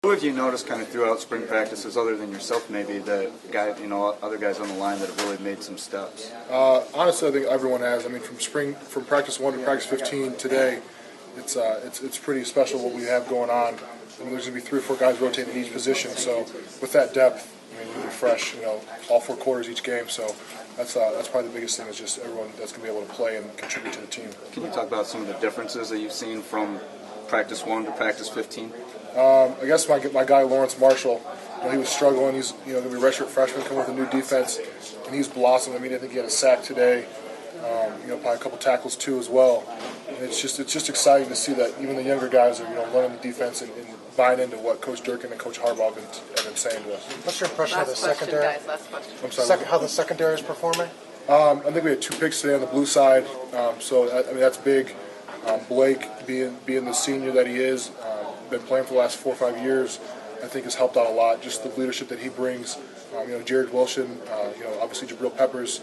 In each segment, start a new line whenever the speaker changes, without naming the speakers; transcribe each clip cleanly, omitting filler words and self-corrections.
Who have you noticed kind of throughout spring practices, other than yourself maybe, the guy, other guys on the line that have really made some steps?
Honestly, I think everyone has. I mean, from practice 1 to practice 15 today, it's pretty special what we have going on. I mean, there's going to be 3 or 4 guys rotating each position. So with that depth, I mean, we'll be fresh, all 4 quarters each game. So that's probably the biggest thing, is just everyone that's going to be able to play and contribute to the team.
Can you talk about some of the differences that you've seen from practice 1 to practice 15?
I guess my guy Lawrence Marshall, he was struggling. He's going to be a redshirt freshman coming with a new defense, and he's blossomed. I mean, I think he had a sack today. Probably a couple tackles too as well. And it's just exciting to see that even the younger guys are learning the defense and buying into what Coach Durkin and Coach Harbaugh have been saying to us.
What's your impression of the secondary?
Guys, last question.
I'm sorry.
How the secondary is performing?
I think we had 2 picks today on the blue side, so I mean that's big. Blake being the senior that he is, been playing for the last 4 or 5 years, I think has helped out a lot. Just the leadership that he brings. Jared Wilson, obviously Jabril Peppers,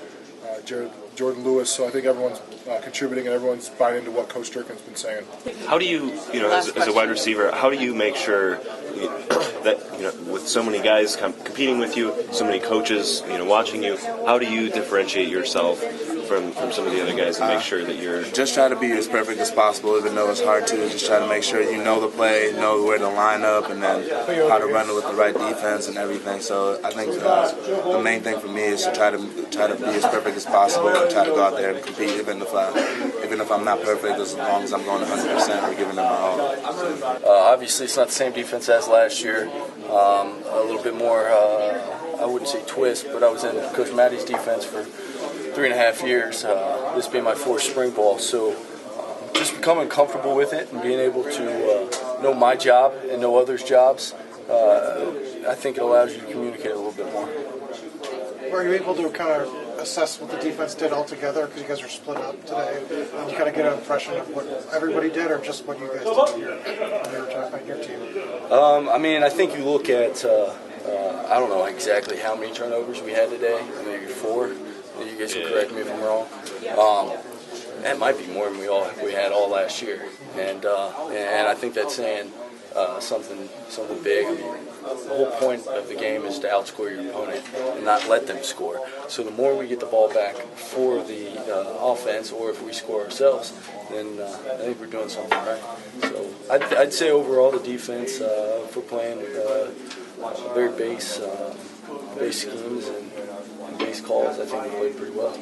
Jordan Lewis. So I think everyone's contributing and everyone's buying into what Coach Durkin's been saying.
How do you, as a wide receiver, how do you make sure that with so many guys competing with you, so many coaches, watching you, how do you differentiate yourself from some of the other guys and make sure that you're
just try to be as perfect as possible, even though it's hard to. Just try to make sure you know the play, know where to line up, and then how to run it with the right defense and everything. So I think the main thing for me is to try to be as perfect as possible and try to go out there and compete, even if I'm not perfect, as long as I'm going 100% or giving them my all.
Obviously, it's not the same defense as last year. A little bit more, I wouldn't say twist, but I was in Coach Matty's defense for 3.5 years, this being my 4th spring ball. So just becoming comfortable with it and being able to know my job and know others' jobs, I think it allows you to communicate a little bit more.
Were you able to kind of assess what the defense did altogether, because you guys are split up today, and you kind of get an impression of what everybody did or just what you guys did on your team?
I mean, I think you look at, I don't know exactly how many turnovers we had today, maybe 4. You guys can correct me if I'm wrong. That might be more than we had all last year, and I think that's saying something big. I mean, the whole point of the game is to outscore your opponent and not let them score. So the more we get the ball back for the offense, or if we score ourselves, then I think we're doing something right. So I'd say overall the defense, if we're playing very base schemes and base calls, I think we played pretty well.